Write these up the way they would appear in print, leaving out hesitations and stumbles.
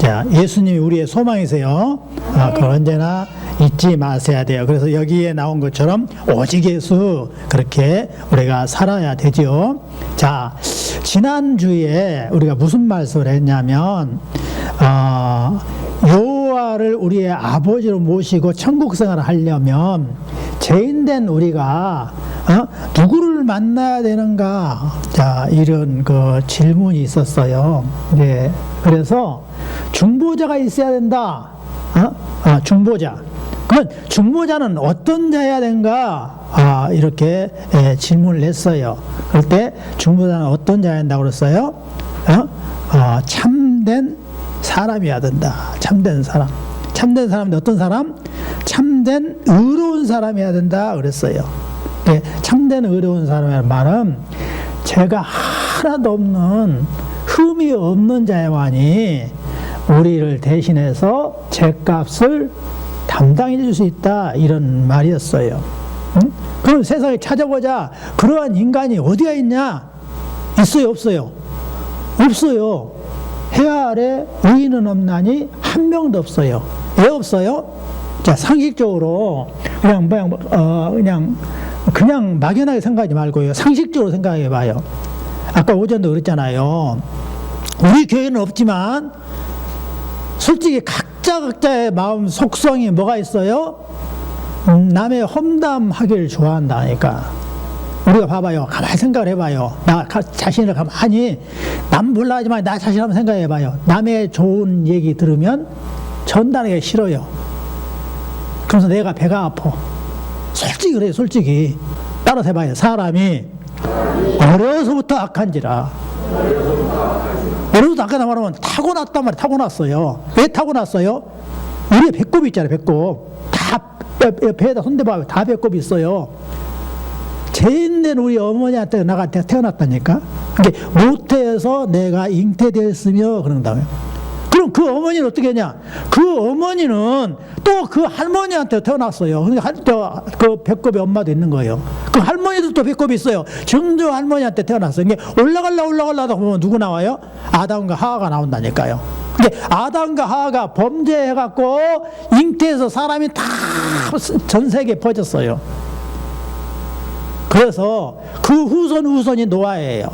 자, 예수님이 우리의 소망이세요. 그걸 언제나 잊지 마셔야 돼요. 그래서 여기에 나온 것처럼 오직 예수, 그렇게 우리가 살아야 되죠. 자, 지난주에 우리가 무슨 말씀을 했냐면 여호와를 우리의 아버지로 모시고 천국 생활을 하려면 죄인된 우리가 누구를 만나야 되는가? 자, 이런 그 질문이 있었어요. 네, 그래서 중보자가 있어야 된다. 중보자. 그러면 중보자는 어떤 자여야 되는가? 이렇게 질문을 했어요. 그럴 때 중보자는 어떤 자여야 된다고 그랬어요? 참된 사람이어야 된다. 참된 사람. 참된 사람인데 어떤 사람? 참된 의로운 사람이어야 된다 그랬어요. 네, 참된 의로운 사람이라는 말은 죄가 하나도 없는, 흠이 없는 자야만이 우리를 대신해서 죄값을 담당해 줄 수 있다, 이런 말이었어요. 그럼 세상에 찾아보자. 그러한 인간이 어디가 있냐? 있어요, 없어요? 없어요. 해 아래 의인은 없나니 한 명도 없어요. 왜 없어요? 자, 상식적으로 그냥 막연하게 생각하지 말고요. 상식적으로 생각해 봐요. 아까 오전도 그랬잖아요. 우리 교회는 없지만 솔직히 각자의 마음 속성이 뭐가 있어요? 남의 험담하기를 좋아한다니까. 우리가 봐봐요. 가만히 생각을 해봐요. 나 자신을 가만히, 남 몰라 하지만 나 자신 한번 생각해봐요. 남의 좋은 얘기 들으면 전달하기가 싫어요. 그래서 내가 배가 아파. 솔직히 그래요, 솔직히. 따라서 해봐요. 사람이 어려서부터 악한지라. 어려서부터 악하다 말하면 타고났단 말이에요. 타고났어요. 왜 타고났어요? 우리의 배꼽이 있잖아요, 배꼽. 다 배에다 손대봐요. 다 배꼽이 있어요. 죄인된 우리 어머니한테 나가 태어났다니까. 그게 모태에서 내가 잉태되었으며 그런다고요. 그럼 그 어머니는 어떻게 했냐? 그 어머니는 또 그 할머니한테 태어났어요. 그러니까 그 배꼽에 엄마도 있는 거예요. 그 할머니도 또 배꼽이 있어요. 증조 할머니한테 태어났어요. 이게 올라가려다 보면 누구 나와요? 아담과 하와가 나온다니까요. 근데 아담과 하와가 범죄해갖고 잉태해서 사람이 다 전 세계에 퍼졌어요. 그래서 그 후손이 노아예요.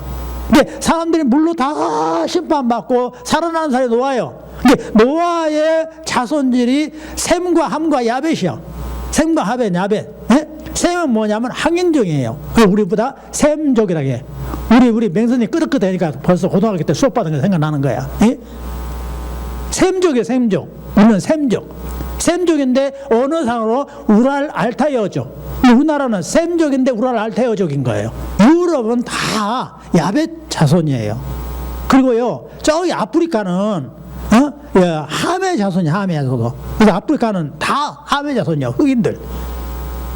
근데 사람들이 물로 다 심판받고 살아나는 사람이 노아예요. 근데 노아의 자손들이 셈과 함과 야벳이요. 셈과 야벳. 예? 셈은 뭐냐면 항인종이에요. 우리보다 셈족이라고 해. 우리 맹선이 끄덕끄덕하니까 벌써 고등학교 때 수업 받은 거 생각나는 거야. 예? 셈족이에요, 셈족. 우리는 셈족. 셈족인데 어느 상으로 우랄 알타이어족. 우리나라는 셈족인데 우랄 알타이어족인 거예요. 유럽은 다 야벳 자손이에요. 그리고요, 저기 아프리카는 함의 자손이야, 함의 자손. 그래서 아프리카는 다 함의 자손이야, 흑인들.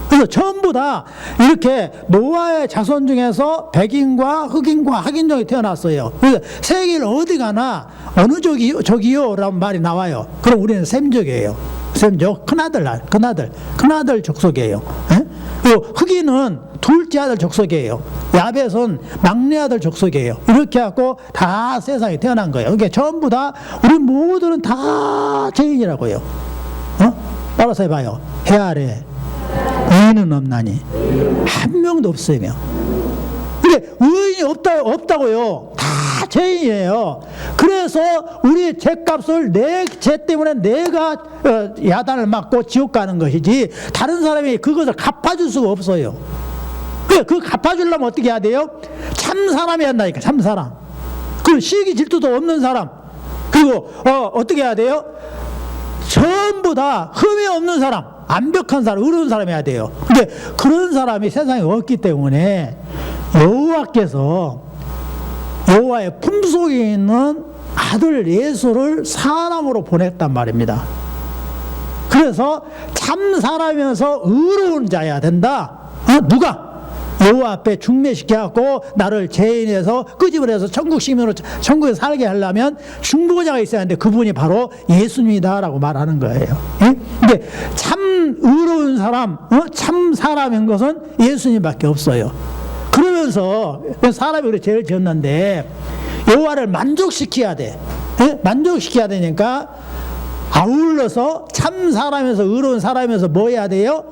그래서 전부 다 이렇게 노아의 자손 중에서 백인과 흑인과 학인종이 태어났어요. 그래서 세계를 어디 가나 어느 족이요? 라는 말이 나와요. 그럼 우리는 셈족이에요. 셈족, 큰아들 족속이에요. 예? 그리고 흑인은 둘째 아들 족속이에요. 야벳은 막내 아들 족속이에요. 이렇게 해갖고 다 세상에 태어난 거예요. 그러니까 전부 다, 우리 모두는 다 죄인이라고요. 따라서 해봐요. 해 아래 의인은 없나니 한 명도 없으며. 근데 의인이 없다고요. 다 죄인이에요. 그래서 우리의 죄값을 내 죄 때문에 내가 야단을 맞고 지옥 가는 것이지, 다른 사람이 그것을 갚아줄 수가 없어요. 그 갚아주려면 어떻게 해야 돼요? 참 사람이어야 한다니까, 참 사람. 그 시기 질투도 없는 사람. 그리고 어떻게 해야 돼요? 전부 다 흠이 없는 사람, 완벽한 사람, 의로운 사람이어야 돼요. 근데 그런 사람이 세상에 없기 때문에 여호와께서 여호와의 품속에 있는 아들 예수를 사람으로 보냈단 말입니다. 그래서 참 사람이면서 의로운 자여야 된다. 누가? 여호와 앞에 중매시켜갖고 나를 죄인에서 끄집어내서 천국 시민으로 천국에 살게 하려면 중보자가 있어야 하는데 그분이 바로 예수님이다라고 말하는 거예요. 근데 참 의로운 사람, 참 사람인 것은 예수님밖에 없어요. 그러면서 사람이 우리 죄를 지었는데 여호와를 만족시켜야 돼. 예? 만족시켜야 되니까 아울러서 참 사람에서 의로운 사람에서 뭐 해야 돼요?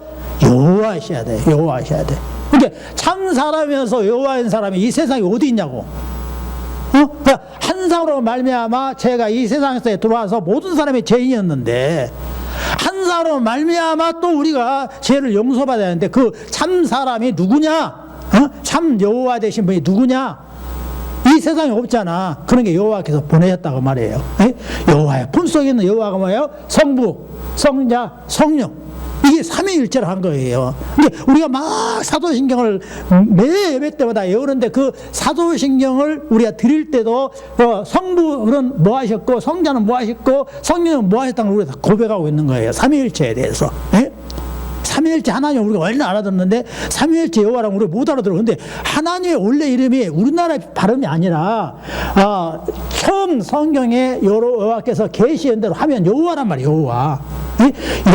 여호와하셔야 돼요. 여호와하셔야 돼. 그러니까 참 사람에서 여호와인 사람이 이 세상에 어디 있냐고. 그러니까 한 사람으로 말미암아 제가 이 세상에 들어와서 모든 사람이 죄인이었는데 한 사람으로 말미암아 또 우리가 죄를 용서받아야 하는데 그 참 사람이 누구냐? 참 여호와 되신 분이 누구냐? 이 세상에 없잖아. 그런 게 여호와께서 보내셨다고 말이에요. 여호와의 품속에 있는 여호와가 뭐예요? 성부, 성자, 성령. 이게 삼위일체를 한 거예요. 근데 우리가 막 사도신경을 매 예배 때마다 외우는데 그 사도신경을 우리가 드릴 때도 성부는 뭐 하셨고 성자는 뭐 하셨고 성령은 뭐 하셨다는 걸 우리가 다 고백하고 있는 거예요. 삼위일체에 대해서. 삼위일체 하나님 우리가 원래 알아듣는데 삼위일체 여호와라고 우리가 못 알아들어. 근데 하나님의 원래 이름이 우리나라 발음이 아니라 처음 성경에 여호와께서 계시한 대로 하면 여호와란 말이에요. 여호와.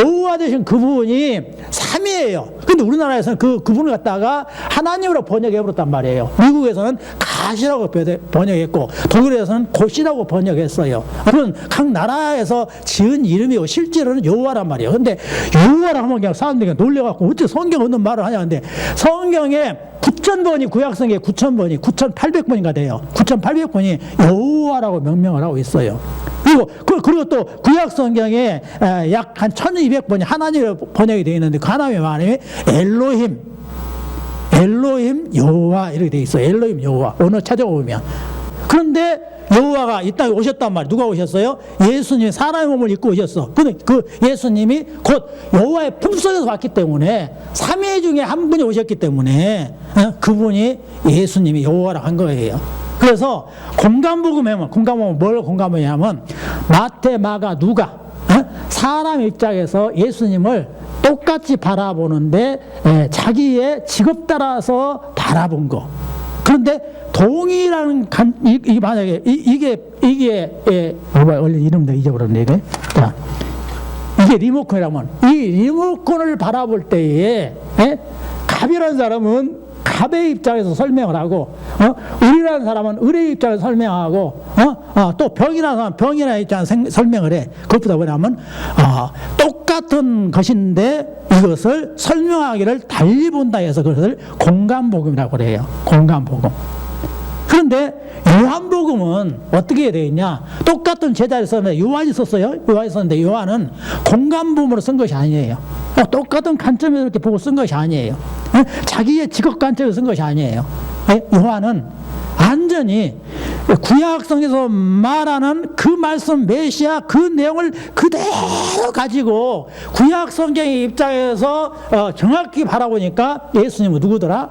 여호와 되신 그분이 삼위예요. 근데 우리나라에서는 그분을 갖다가 하나님으로 번역해버렸단 말이에요. 미국에서는 가시라고 번역했고 독일에서는 곧이라고 번역했어요. 그건 각 나라에서 지은 이름이고 실제로는 여호와란 말이에요. 근데 여호와라 하면 그냥 사람들이 놀래갖고 어째 성경 없는 말을 하냐. 근데 성경에 9,000번이 구약성경에 9,000번이 9,800번인가 돼요. 9,800번이 여호와라고 명명을 하고 있어요. 그리고 또 구약성경에 약 한 1,200번이 하나님으로 번역이 되어 있는데 그 하나님의 말이 엘로힘 여호와 이렇게 되어 있어요. 엘로힘 여호와 언어 찾아보면. 그런데 여호와가 이 땅에 오셨단 말이에요. 누가 오셨어요? 예수님이 사람의 몸을 입고 오셨어. 근데 그 예수님이 곧 여호와의 품속에서 왔기 때문에 삼위 중에 한 분이 오셨기 때문에 그분이 예수님이 여호와라고 한 거예요. 그래서 공간복음하면 뭘 공감하냐면 마태, 마가, 누가 사람 입장에서 예수님을 똑같이 바라보는데 자기의 직업 따라서 바라본 거. 그런데 동일한 만약에 이게 원래 이름도 잊어버렸네 이게. 자, 이게 리모컨이라면 이 리모컨을 바라볼 때에 갑이라는 사람은 갑의 입장에서 설명을 하고 을이라는 사람은 을의 입장에서 설명하고 또 병이라는 사람은 병이라는 입장에서 설명을 해. 그것보다 뭐냐면 똑같은 것인데 이것을 설명하기를 달리 본다 해서 그것을 공간복음이라고 그래요. 공간복음. 그런데 요한복음은 어떻게 되어 있냐? 똑같은 제자를 썼는데 요한이 썼어요. 요한이 썼는데 요한은 공간복음으로 쓴 것이 아니에요. 똑같은 관점에서 이렇게 보고 쓴 것이 아니에요. 자기의 직업 관점에서 쓴 것이 아니에요. 요한은 완전히 구약성에서 말하는 그 말씀 메시아 그 내용을 그대로 가지고 구약성경의 입장에서 정확히 바라보니까 예수님은 누구더라?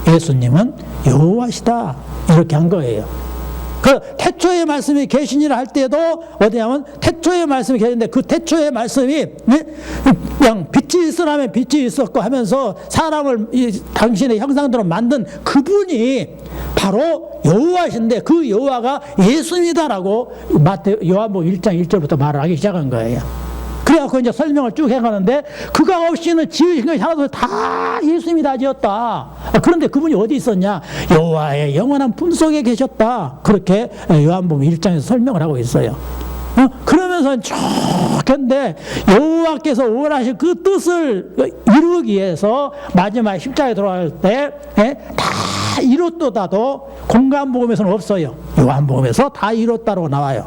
예수님은 여호와시다 이렇게 한 거예요. 그 태초의 말씀이 계시니라 할 때도 어디냐면 태초의 말씀이 계시는데 그 태초의 말씀이 그냥 빛이 있으라면 빛이 있었고 하면서 사람을 당신의 형상대로 만든 그분이 바로 여호와신데 그 여호와가 예수님이다라고 요한복음 1장 1절부터 말을 하기 시작한 거예요. 그래갖고 이제 설명을 쭉 해가는데 그가 없이는 지으신 것이 하나도 다 예수님이 다 지었다. 그런데 그분이 어디 있었냐? 여호와의 영원한 품속에 계셨다. 그렇게 요한복음 1장에서 설명을 하고 있어요. 그러면서 쭉 했는데 여호와께서 원하신 그 뜻을 이루기 위해서 마지막 십자가에 들어갈 때 다 이뤘도다도 공간복음에서는 없어요. 요한복음에서 다 이뤘다고 나와요.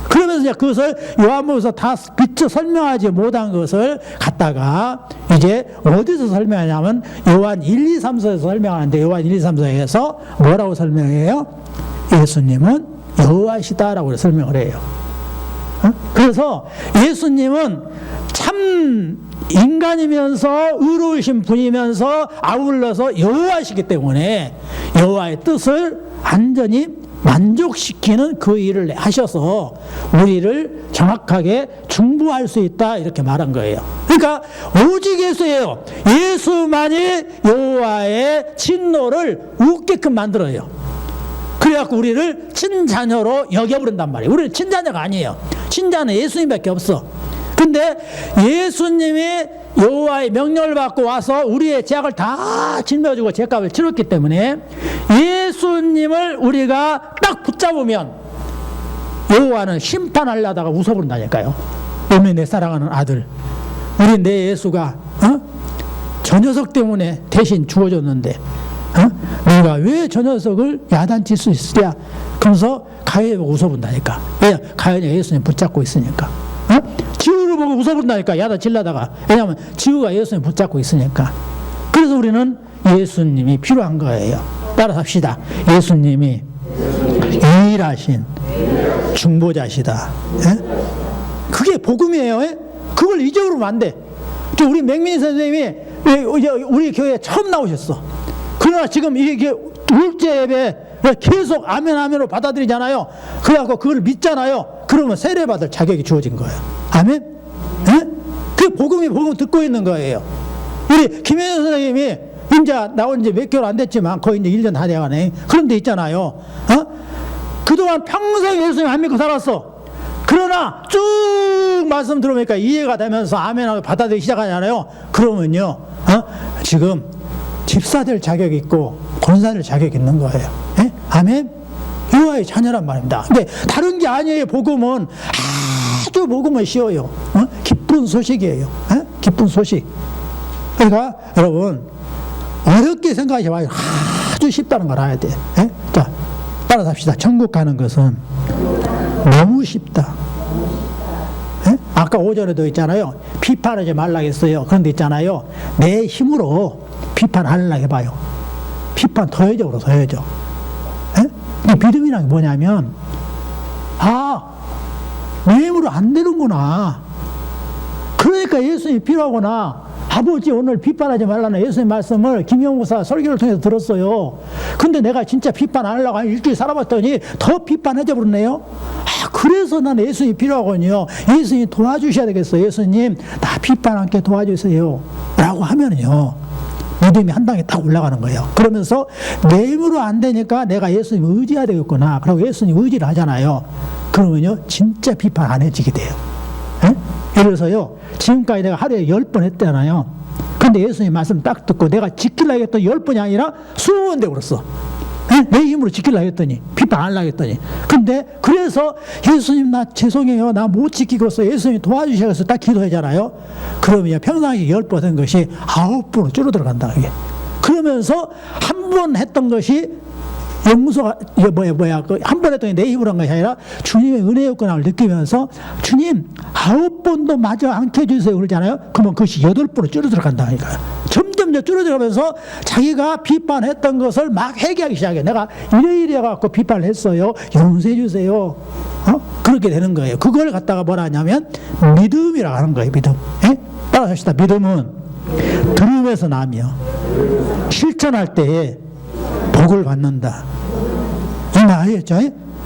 그러면서 이제 그것을 요한복음에서 다 비춰 설명하지 못한 것을 갖다가 이제 어디서 설명하냐면 요한 1, 2, 3서에서 설명하는데 요한 1, 2, 3서에서 뭐라고 설명해요? 예수님은 여호와시다라고 설명을 해요. 그래서 예수님은 참 인간이면서 의로우신 분이면서 아울러서 여호와시기 때문에 여호와의 뜻을 완전히 만족시키는 그 일을 하셔서 우리를 정확하게 중보할 수 있다 이렇게 말한 거예요. 그러니까 오직 예수예요. 예수만이 여호와의 진노를 웃게끔 만들어요. 그래갖고 우리를 친자녀로 여겨버린단 말이에요. 우리는 친자녀가 아니에요. 친자는 예수님밖에 없어. 근데 예수님이 여호와의 명령을 받고 와서 우리의 죄악을 다 짊어지고 죄값을 치렀기 때문에 예수님을 우리가 딱 붙잡으면 여호와는 심판하려다가 웃어버린다니까요. 너는 내 사랑하는 아들, 우리 내 예수가 저 녀석 때문에 대신 죽어줬는데 내가 왜 저 녀석을 야단칠 수 있으랴. 그러면서 가인을 보고 웃어본다니까. 왜냐? 가인이 예수님 붙잡고 있으니까. 지우를 보고 웃어본다니까. 야단치려다가. 왜냐하면 지우가 예수님 붙잡고 있으니까. 그래서 우리는 예수님이 필요한 거예요. 따라서 합시다. 예수님이 유일하신 중보자시다. 그게 복음이에요. 그걸 잊어버리면 안 돼. 우리 맹민 선생님이 우리 교회에 처음 나오셨어. 그러나 지금 이게 둘째 예배 계속 아멘 아멘으로 받아들이잖아요. 그래갖고 그걸 믿잖아요. 그러면 세례 받을 자격이 주어진 거예요. 아멘? 그 복음 듣고 있는 거예요. 우리 김혜연 선생님이 이제 나온 지 몇 개월 안 됐지만 거의 이제 1년 다 돼가네. 그런 데 있잖아요. 그동안 평생 예수님 안 믿고 살았어. 그러나 쭉 말씀 들어보니까 이해가 되면서 아멘하고 받아들이기 시작하잖아요. 그러면요, 지금 집사 될 자격이 있고 권사 될 자격이 있는 거예요. 아멘? 여호와의 자녀란 말입니다. 근데 다른 게 아니에요. 복음은 아주 복음은 쉬워요. 기쁜 소식이에요. 기쁜 소식. 그러니까 여러분 어렵게 생각하지 마요. 아주 쉽다는 걸 알아야 돼. 자, 따라서 합시다. 천국 가는 것은 너무 쉽다. 아까 오전에도 있잖아요. 비판하지 말라고 했어요. 그런데 있잖아요. 내 힘으로 비판하려고 해봐요. 비판 더 해줘. 믿음이란 게 뭐냐면, 내 힘으로 안 되는구나. 그러니까 예수님이 필요하구나. 아버지 오늘 비판하지 말라는 예수님 말씀을 김영무사 설교를 통해서 들었어요. 근데 내가 진짜 비판 안 하려고 한 일주일 살아봤더니 더 비판해져 버렸네요. 그래서 나는 예수님이 필요하거든요. 예수님 도와주셔야 되겠어요. 예수님 나 비판 않게 도와주세요 라고 하면요 믿음이 한 단계 딱 올라가는 거예요. 그러면서 내 힘으로 안 되니까 내가 예수님 의지해야 되겠구나. 그러고 예수님 의지를 하잖아요. 그러면요 진짜 비판 안 해지게 돼요. 예를 들어서요, 지금까지 내가 하루에 10번 했잖아요. 근데 예수님 말씀 딱 듣고 내가 지키려고 했더니 10번이 아니라 20번 되어버렸어. 내 힘으로 지키려고 했더니, 비판 안 하려고 했더니. 근데 그래서 예수님 나 죄송해요. 나 못 지키고 있어. 예수님 도와주셔서 딱 기도하잖아요. 그러면 평상시 10번 한 것이 9번으로 줄어들어간다. 이게. 그러면서 한 번 했던 것이 영무소가 한 번 했더니 내 힘으로 한 것이 아니라 주님의 은혜의 권함을 느끼면서 주님 9번도 마저 않게 해주세요 그러잖아요. 그러면 그것이 8번으로 줄어들어 간다니까요. 점점 줄어들어가면서 자기가 비판했던 것을 막 회개하기 시작해. 내가 이래 갖고 비판을 했어요. 용서해 주세요. 그렇게 되는 거예요. 그걸 갖다가 뭐라 하냐면 믿음이라고 하는 거예요. 믿음. 따라합시다. 믿음은 들음에서 나며 실천할 때에 복을 받는다. 이 말이었죠.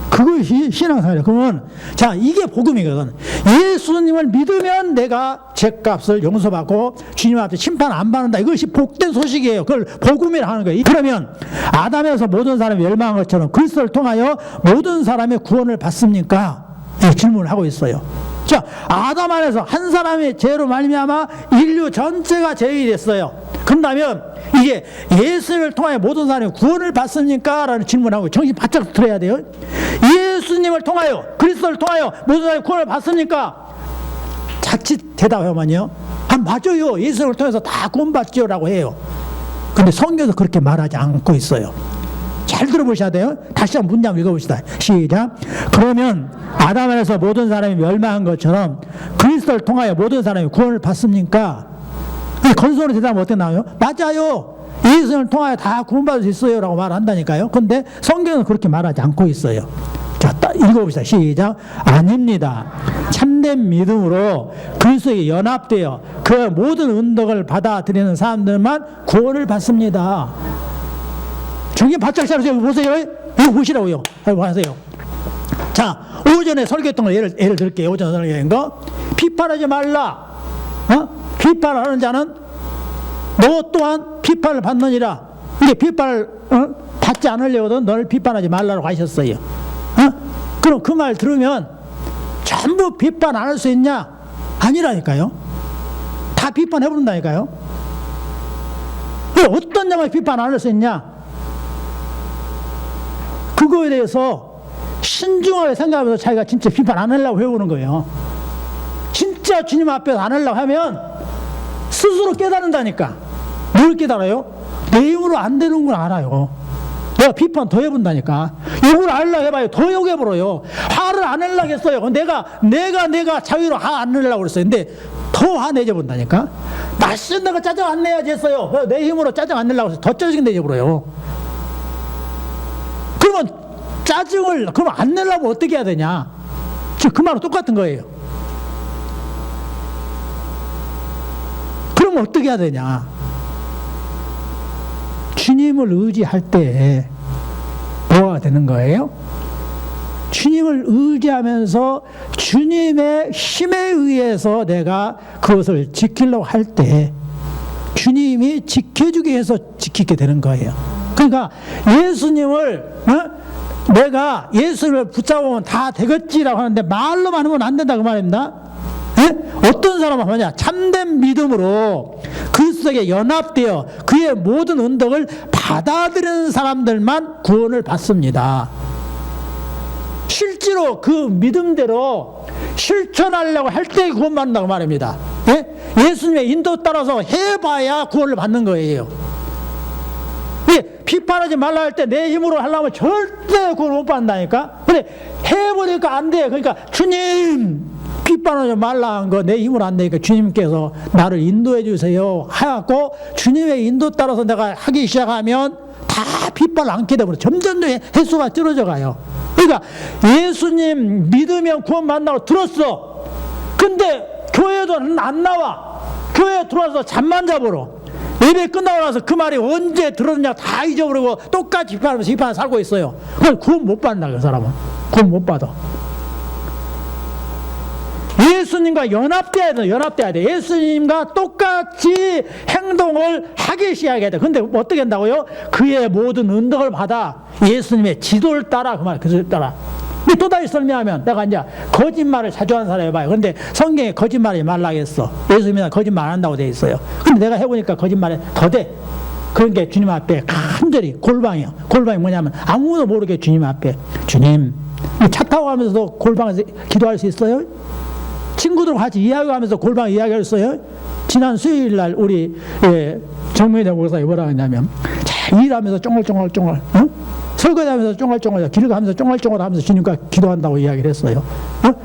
그것이 신앙생활이에요. 그러면 자 이게 복음이거든. 예수님을 믿으면 내가 죄값을 용서받고 주님 앞에 심판 안 받는다. 이것이 복된 소식이에요. 그걸 복음이라 하는 거예요. 그러면 아담에서 모든 사람이 멸망한 것처럼 그리스도를 통하여 모든 사람의 구원을 받습니까? 이 질문을 하고 있어요. 자, 아담 안에서 한 사람의 죄로 말미암아 인류 전체가 죄인이 됐어요. 그런다면 이게 예수님을 통하여 모든 사람이 구원을 받습니까? 라는 질문하고 정신 바짝 들어야 돼요. 예수님을 통하여, 그리스도를 통하여 모든 사람이 구원을 받습니까? 자칫 대답하면요, 맞아요. 예수님을 통해서 다 구원받지요 라고 해요. 근데 성경에서 그렇게 말하지 않고 있어요. 잘 들어보셔야 돼요. 다시 한번 문장 읽어봅시다. 시작. 그러면 아담 안에서 모든 사람이 멸망한 것처럼 그리스도를 통하여 모든 사람이 구원을 받습니까? 건설의 대답은 어떻게 나와요? 맞아요. 예수님을 통하여 다 구원받을 수 있어요 라고 말한다니까요. 근데 성경은 그렇게 말하지 않고 있어요. 자, 읽어봅시다. 시작. 아닙니다. 참된 믿음으로 그리스도에 연합되어 그 모든 은덕을 받아들이는 사람들만 구원을 받습니다. 정신 바짝 차리세요. 보세요. 이거 보시라고요. 하세요. 자, 오전에 설교했던 거 예를 들게요. 오전에 설교한 거. 비판하지 말라. 비판을 하는 자는 너 또한 비판을 받느니라. 이게 비판을 받지 않으려거든 너를 비판하지 말라고 하셨어요. 그럼 그 말 들으면 전부 비판 안 할 수 있냐? 아니라니까요. 다 비판해버린다니까요. 어떤 점을 비판 안 할 수 있냐? 그거에 대해서 신중하게 생각하면서 자기가 진짜 비판 안 하려고 해오는 거예요. 진짜 주님 앞에서 안 하려고 하면 스스로 깨닫는다니까. 뭘 깨달아요? 내 힘으로 안 되는 걸 알아요. 내가 비판 더 해본다니까. 욕을 하려고 해봐요. 더 욕해버려요. 화를 안 내려고 했어요. 내가 자유로 화 안 내려고 그랬어요. 근데 더 화내져 본다니까. 맛있는 내가 짜증 안 내야지 했어요. 내 힘으로 짜증 안 내려고 해서 더 짜증 내져 버려요. 그러면 그러면 안 내려면 어떻게 해야 되냐? 지금 그 말은 똑같은 거예요. 그러면 어떻게 해야 되냐? 주님을 의지할 때 뭐가 되는 거예요? 주님을 의지하면서 주님의 힘에 의해서 내가 그것을 지키려고 할 때 주님이 지켜주기 위해서 지키게 되는 거예요. 그러니까 예수님을 내가 예수님을 붙잡으면 다 되겠지라고 하는데 말로만 하면 안 된다 그 말입니다. 어떤 사람은 뭐냐? 참된 믿음으로 그리스도에게 연합되어 그의 모든 은덕을 받아들이는 사람들만 구원을 받습니다. 실제로 그 믿음대로 실천하려고 할 때 구원받는다고 말입니다. 예수님의 인도 따라서 해봐야 구원을 받는 거예요. 비판하지 말라 할 때 내 힘으로 하려면 절대 구원 못 받는다니까. 근데 해보니까 안 돼. 그러니까 주님 비판하지 말라 한 거 내 힘으로 안 되니까 주님께서 나를 인도해 주세요 하고 주님의 인도 따라서 내가 하기 시작하면 다 비판을 안게 되고 점점 횟수가 줄어져 가요. 그러니까 예수님 믿으면 구원 받는다고 들었어. 근데 교회도 안 나와. 교회에 들어와서 잠만 자버려. 예배 끝나고 나서 그 말이 언제 들었냐 다 잊어버리고 똑같이 비판하면서 비판 살고 있어요. 그건 구원 못 받는다. 그 사람은 구원 못 받아. 예수님과 연합돼야 돼. 예수님과 똑같이 행동을 하기 시작해야 돼. 근데 어떻게 한다고요? 그의 모든 은덕을 받아 예수님의 지도를 따라 그 말, 그 지도를 따라. 또 다시 설명하면 내가 이제 거짓말을 자주 하는 사람 해봐요. 근데 성경에 거짓말하지 말라고 했어. 예수님이 거짓말 안 한다고 돼 있어요. 근데 내가 해보니까 거짓말이 더 돼. 그런 게 주님 앞에 간절히 골방이요. 골방이 뭐냐면 아무도 모르게 주님 앞에 주님 차 타고 가면서도 골방에서 기도할 수 있어요? 친구들과 같이 이야기하면서 골방 이야기할 수 있어요? 지난 수요일 날 우리 정명대 목사님 뭐라고 했냐면 자, 일하면서 쫑글쫑글 설거지하면서 쫑글쫑글 길을 가면서 쫑글쫑글 하면서 주님과 기도한다고 이야기를 했어요.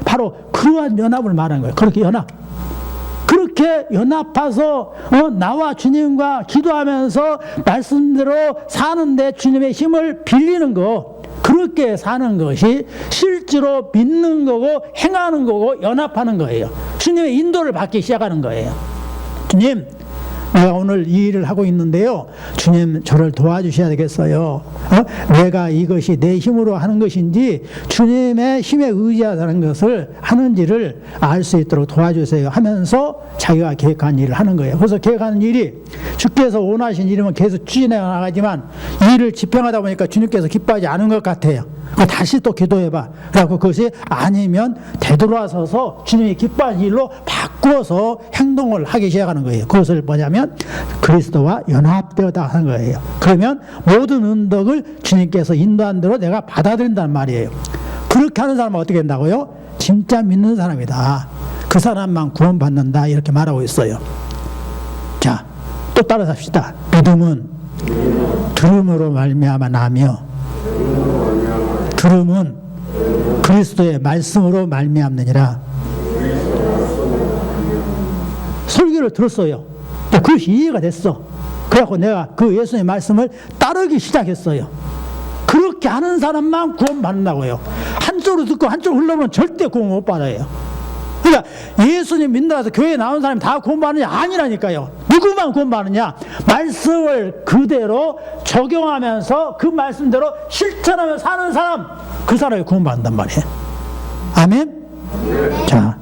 바로 그러한 연합을 말하는 거예요. 그렇게 연합해서 나와 주님과 기도하면서 말씀대로 사는데 주님의 힘을 빌리는 거, 그렇게 사는 것이 실제로 믿는 거고 행하는 거고 연합하는 거예요. 주님의 인도를 받기 시작하는 거예요. 주님, 내가 오늘 이 일을 하고 있는데요. 주님 저를 도와주셔야 되겠어요. 내가 이것이 내 힘으로 하는 것인지 주님의 힘에 의지하는 것을 하는지를 알 수 있도록 도와주세요 하면서 자기가 계획한 일을 하는 거예요. 그래서 계획하는 일이 주께서 원하신 일이면 계속 추진해 나가지만 이 일을 집행하다 보니까 주님께서 기뻐하지 않은 것 같아요. 다시 또 기도해봐 라고, 그것이 아니면 되돌아서서 주님이 기뻐하는 일로 바꾸어서 행동을 하기 시작하는 거예요. 그것을 뭐냐면 그리스도와 연합되었다 하는 거예요. 그러면 모든 은덕을 주님께서 인도한 대로 내가 받아들인다는 말이에요. 그렇게 하는 사람은 어떻게 된다고요? 진짜 믿는 사람이다. 그 사람만 구원받는다 이렇게 말하고 있어요. 자, 또 따라서 합시다. 믿음은 들음으로 말미암아 나며 들음은 그리스도의 말씀으로 말미암느니라. 설교를 들었어요. 그것이 이해가 됐어. 그래갖고 내가 그 예수님의 말씀을 따르기 시작했어요. 그렇게 하는 사람만 구원받는다고요. 한쪽으로 듣고 한쪽으로 흘러면 절대 구원 못 받아요. 그러니까 예수님 믿는다고 해서 교회에 나온 사람이 다 구원받느냐? 아니라니까요. 누구만 구원받느냐? 말씀을 그대로 적용하면서 그 말씀대로 실천하며 사는 사람, 그 사람이 구원받는단 말이에요. 아멘? 네. 자,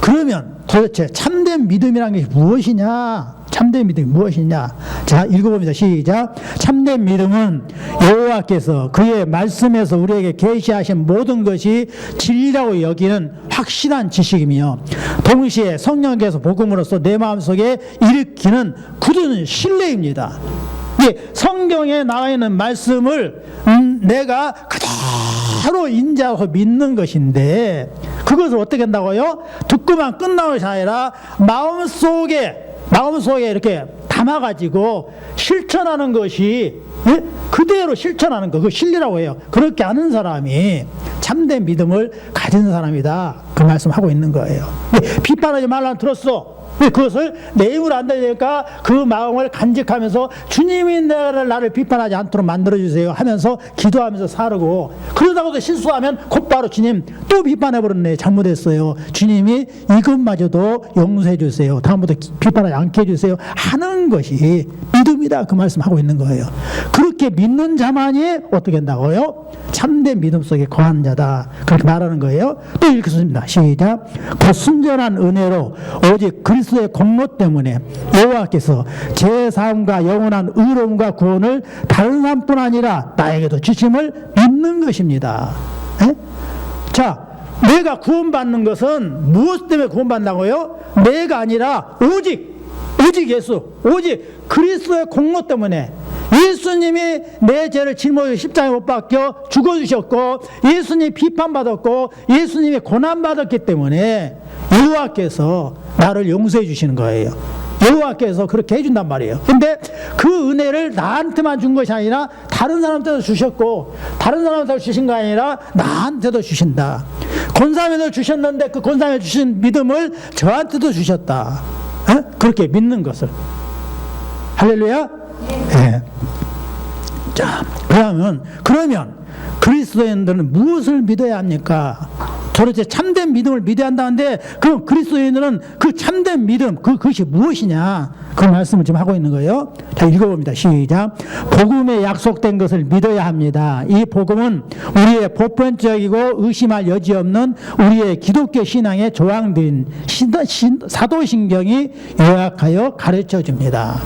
그러면 도대체 참된 믿음이라는 것이 무엇이냐? 참된 믿음이 무엇이냐? 자, 읽어봅니다. 시작. 참된 믿음은 여호와께서 그의 말씀에서 우리에게 계시하신 모든 것이 진리라고 여기는 확실한 지식이며 동시에 성령께서 복음으로써 내 마음속에 일으키는 굳은 신뢰입니다. 이게 성경에 나와 있는 말씀을 내가 그대로 인지하고 믿는 것인데, 그것을 어떻게 한다고요? 듣고만 끝나는 것이 아니라 마음속에 이렇게 담아가지고 실천하는 것이, 그대로 실천하는 거, 그 진리라고 해요. 그렇게 하는 사람이 참된 믿음을 가진 사람이다, 그 말씀하고 있는 거예요. 비판하지 말라는 들었어. 그것을 내 힘으로 안 되니까 그 마음을 간직하면서 주님이 나를 비판하지 않도록 만들어주세요 하면서 기도하면서 살고, 그러다가도 실수하면 곧바로 주님 또 비판해버렸네, 잘못했어요, 주님이 이것마저도 용서해 주세요, 다음부터 비판하지 않게 해주세요 하는 것이 믿음이다, 그 말씀하고 있는 거예요. 그렇게 믿는 자만이 어떻게 한다고요? 참된 믿음 속에 거하는 자다, 그렇게 말하는 거예요. 또 읽겠습니다. 시작. 그 순전한 은혜로 오직 그리스도의 공로 때문에 여호와께서 제 삶과 영원한 의로움과 구원을 다른 사람뿐 아니라 나에게도 주심을 믿는 것입니다. 자, 내가 구원받는 것은 무엇 때문에 구원받는다고요? 내가 아니라 오직 예수, 오직 그리스도의 공로 때문에. 예수님이 내 죄를 짊어지고 십자가에 못 박혀 죽어주셨고, 예수님이 비판받았고, 예수님이 고난받았기 때문에 여호와께서 나를 용서해 주시는 거예요. 여호와께서 그렇게 해준단 말이에요. 근데 그 은혜를 나한테만 준 것이 아니라 다른 사람한테도 주셨고, 다른 사람한테도 주신 거 아니라 나한테도 주신다. 권사님도 주셨는데 그 권사님이 주신 믿음을 저한테도 주셨다. 그렇게 믿는 것을. 할렐루야. 네. 자, 그러면 그리스도인들은 무엇을 믿어야 합니까? 도대체 참된 믿음을 믿어야 한다는데, 그럼 그리스도인들은 그 참된 믿음, 그것이 무엇이냐, 그 말씀을 지금 하고 있는 거예요. 자, 읽어봅니다. 시작. 복음에 약속된 것을 믿어야 합니다. 이 복음은 우리의 보편적이고 의심할 여지 없는 우리의 기독교 신앙의 조항들인 사도신경이 요약하여 가르쳐 줍니다.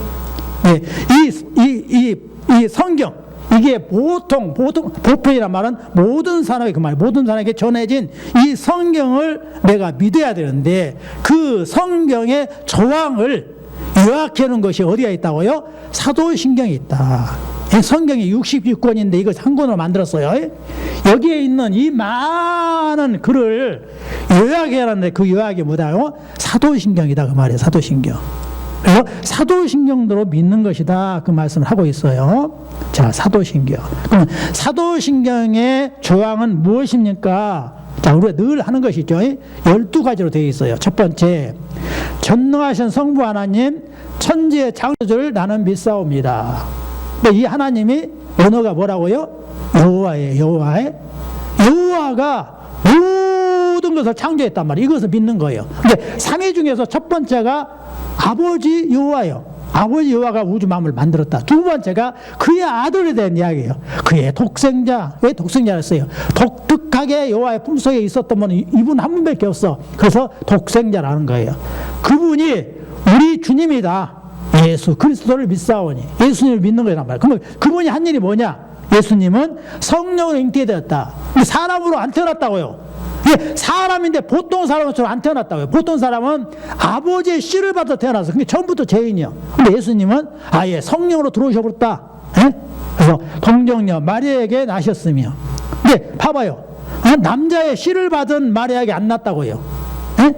네, 이 성경, 이게 보편이란 말은 모든 사람에게, 그 말, 모든 사람에게 전해진 이 성경을 내가 믿어야 되는데, 그 성경의 조항을 요약해 놓은 것이 어디가 있다고요? 사도신경이 있다. 성경이 66권인데 이걸 한 권으로 만들었어요. 여기에 있는 이 많은 글을 요약해야 하는데, 그 요약이 뭐다요? 사도신경이다, 그 말이에요. 사도신경. 그래서 사도신경대로 믿는 것이다, 그 말씀을 하고 있어요. 자, 사도신경. 그럼 사도신경의 조항은 무엇입니까? 자, 우리가 늘 하는 것이죠. 12가지로 되어 있어요. 첫 번째, 전능하신 성부 하나님, 천지의 창조주를 나는 믿사옵니다. 근데 이 하나님이 언어가 뭐라고요? 여호와예요. 여호와가 모든 것을 창조했단 말이에요. 이것을 믿는 거예요. 근데 삼위 중에서 첫 번째가 아버지 여호와요. 아버지 여호와가 우주 만물을 만들었다. 두 번째가 그의 아들에 대한 이야기예요. 그의 독생자. 왜 독생자였어요? 독특하게 여호와의 품속에 있었던 분은 이분 한 분밖에 없어. 그래서 독생자라는 거예요. 그분이 우리 주님이다. 예수 그리스도를 믿사오니, 예수님을 믿는 거란 말이에요. 그러면 그분이 한 일이 뭐냐? 예수님은 성령으로 잉태되었다. 사람으로 안 태어났다고요. 사람인데 보통 사람처럼 안 태어났다고요. 보통 사람은 아버지의 씨를 받아 태어나서, 그게 처음부터 죄인이요. 근데 예수님은 아예 성령으로 들어오셔버렸다. 그래서 동정녀 마리아에게 나셨으며. 근데 봐봐요. 남자의 씨를 받은 마리아에게 안 났다고요.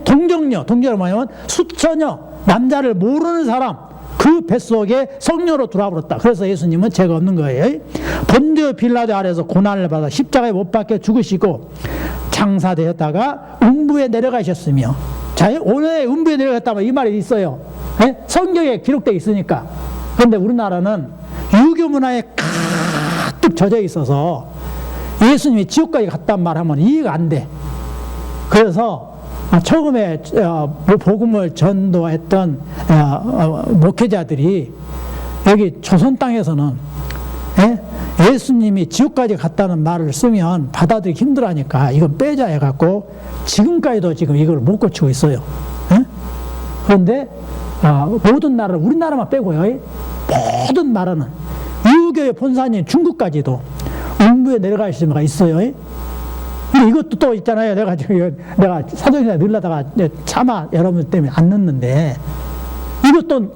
동정녀가 뭐냐면 수처녀, 남자를 모르는 사람, 그 뱃속에 성령으로 들어와버렸다. 그래서 예수님은 죄가 없는 거예요. 본디오 빌라도 아래에서 고난을 받아 십자가에 못 박혀 죽으시고 장사되었다가 음부에 내려가셨으며. 자, 오늘 음부에 내려갔다면 이 말이 있어요. 성경에 기록되어 있으니까. 그런데 우리나라는 유교 문화에 가득 젖어 있어서 예수님이 지옥까지 갔단 말 하면 이해가 안 돼. 그래서 처음에 복음을 전도했던 목회자들이 여기 조선 땅에서는 예수님이 지옥까지 갔다는 말을 쓰면 받아들이기 힘들어하니까 이건 빼자 해갖고 지금까지도 지금 이걸 못 고치고 있어요. 그런데 모든 나라를, 우리나라만 빼고요, 모든 나라는 유교의 본산인 중국까지도 음부에 내려갈 수가 있어요. 근데 이것도 또 있잖아요. 내가 사도행전에 넣으려다가 차마 여러분 때문에 안 넣는데, 이것도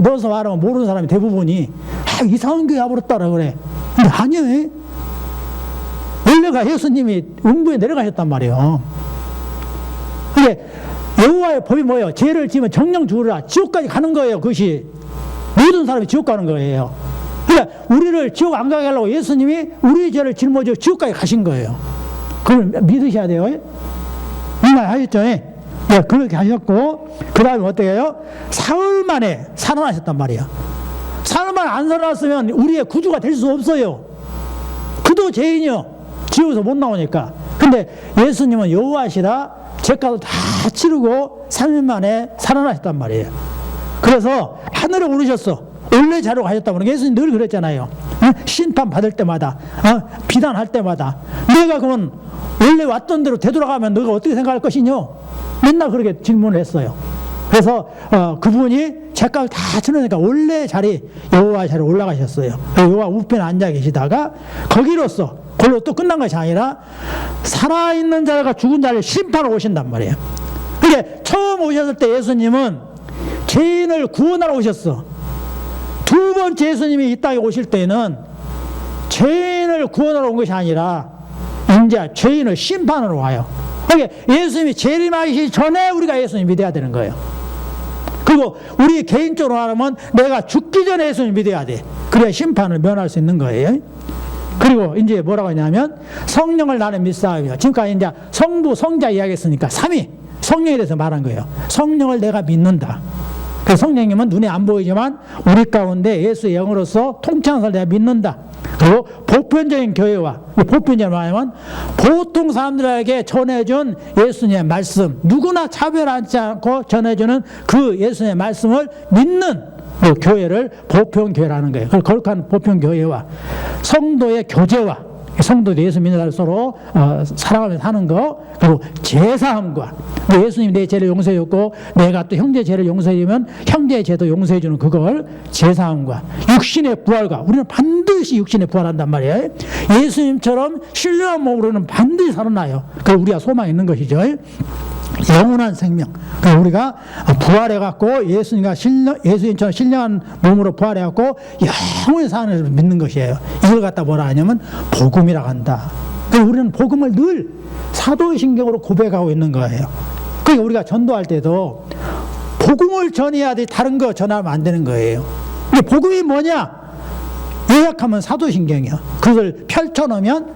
넣어서 말하면 모르는 사람이 대부분이 이상한 교회 와버렸다라 그래. 근데 아니에요. 원래가 예수님이 음부에 내려가셨단 말이에요. 근데 여호와의 법이 뭐예요? 죄를 지으면 정령 죽으라. 지옥까지 가는 거예요. 그것이 모든 사람이 지옥 가는 거예요. 그러니까 우리를 지옥 안 가게 하려고 예수님이 우리의 죄를 짊어지고 지옥까지 가신 거예요. 그걸 믿으셔야 돼요. 이말 하셨죠? 네, 그렇게 하셨고, 그 다음에 어떻게 해요? 사흘 만에 살아나셨단 말이에요. 사흘 만에 안 살아났으면 우리의 구주가 될 수 없어요. 그도 죄인이요. 지옥에서 못 나오니까. 근데 예수님은 여호와시라 죄값을 다 치르고 3일 만에 살아나셨단 말이에요. 그래서 하늘에 오르셨어. 원래 자로 가셨단 말이에요. 예수님 늘 그랬잖아요. 심판 받을 때마다, 비난할 때마다, 내가 그러면 원래 왔던 대로 되돌아가면 너가 어떻게 생각할 것이뇨? 맨날 그렇게 질문을 했어요. 그래서 그분이 죄값을 다 치르니까 원래 자리, 여호와 자리에 올라가셨어요. 여호와 우편에 앉아 계시다가 거기로서 그걸로 또 끝난 것이 아니라 살아있는 자가 죽은 자를 심판하러 오신단 말이에요. 그게 처음 오셨을 때 예수님은 죄인을 구원하러 오셨어. 두 번째 예수님이 이 땅에 오실 때는 죄인을 구원하러 온 것이 아니라 이제 죄인을 심판하러 와요. 그러니까 예수님이 재림하시기 전에 우리가 예수님 믿어야 되는 거예요. 그리고 우리 개인적으로 하면 내가 죽기 전에 예수님 믿어야 돼. 그래야 심판을 면할 수 있는 거예요. 그리고 이제 뭐라고 하냐면 성령을 나는 믿사오며, 지금까지 이제 성부, 성자 이야기했으니까 삼위, 성령에 대해서 말한 거예요. 성령을 내가 믿는다. 그래서 성령님은 눈에 안 보이지만 우리 가운데 예수의 영으로서 통치하는 것을 내가 믿는다. 그리고 보편적인 교회와, 보편적인 말하면 보통 사람들에게 전해준 예수님의 말씀, 누구나 차별하지 않고 전해주는 그 예수님의 말씀을 믿는 그 교회를 보편교회라는 거예요. 그래서 거룩한 보편교회와 성도의 교제와, 성도들 예수 믿는 사람 서로 사랑하면서 사는 거, 그리고 제사함과, 예수님 내 죄를 용서해줬고 내가 또 형제 죄를 용서해주면 형제의 죄도 용서해주는 그걸 제사함과, 육신의 부활과, 우리는 반드시 육신의 부활한단 말이에요. 예수님처럼 신령한 몸으로는 반드시 살아나요. 그게 우리가 소망이 있는 것이죠. 영원한 생명. 그러니까 우리가 부활해갖고 예수님처럼 신령한 몸으로 부활해갖고 영원히 사는 것을 믿는 것이에요. 이걸 갖다 뭐라 하냐면 복음이라고 한다. 그러니까 우리는 복음을 늘 사도신경으로 고백하고 있는 거예요. 그러니까 우리가 전도할 때도 복음을 전해야 돼. 다른 거 전하면 안 되는 거예요. 근데 복음이 뭐냐? 요약하면 사도신경이요. 그걸 펼쳐놓으면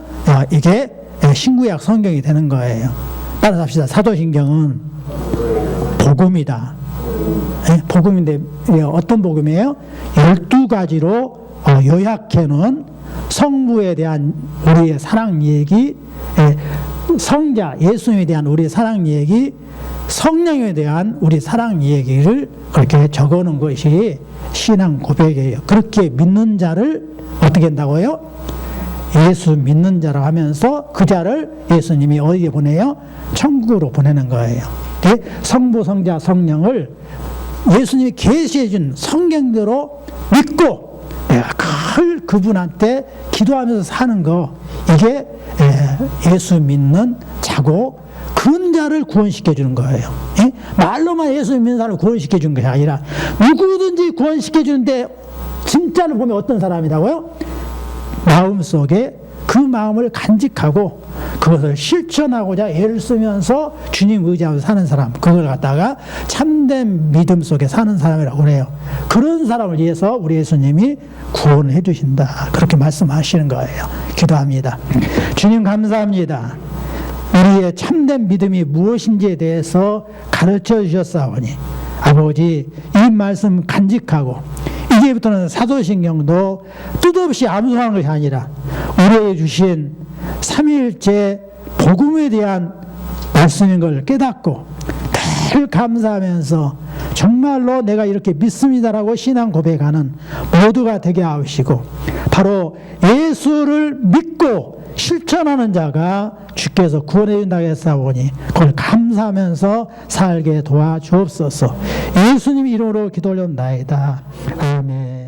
이게 신구약 성경이 되는 거예요. 따라서 합시다. 사도신경은 복음이다. 복음인데 어떤 복음이에요? 12가지로 요약해놓은 성부에 대한 우리의 사랑 얘기, 성자 예수님에 대한 우리의 사랑 얘기, 성령에 대한 우리 사랑 얘기를 그렇게 적어놓은 것이 신앙 고백이에요. 그렇게 믿는 자를 어떻게 한다고요? 예수 믿는 자라 하면서 그 자를 예수님이 어디에 보내요? 천국으로 보내는 거예요. 성부, 성자, 성령을 예수님이 계시해 준 성경대로 믿고 내가 그분한테 기도하면서 사는 거, 이게 예수 믿는 자고 그런 자를 구원시켜 주는 거예요. 말로만 예수 믿는 사람을 구원시켜 주는 것이 아니라 누구든지 구원시켜 주는데 진짜를 보면 어떤 사람이라고요? 마음속에 그 마음을 간직하고 그것을 실천하고자 애를 쓰면서 주님 의지하면서 사는 사람, 그걸 갖다가 참된 믿음 속에 사는 사람이라고 그래요. 그런 사람을 위해서 우리 예수님이 구원을 해주신다, 그렇게 말씀하시는 거예요. 기도합니다. 주님 감사합니다. 우리의 참된 믿음이 무엇인지에 대해서 가르쳐 주셨사오니 아버지, 이 말씀 간직하고 이제부터는 사도신경도 뜻없이 암송하는 것이 아니라 우리에게 주신 삼위일체 복음에 대한 말씀인 걸 깨닫고 늘 감사하면서 정말로 내가 이렇게 믿습니다라고 신앙 고백하는 모두가 되게 하시고 바로 예수를 믿고 실천하는 자가 주께서 구원해 준다고 했사오니 그걸 감사하면서 살게 도와주옵소서. 예수님 이름으로 기도 올려옵나이다. 아멘.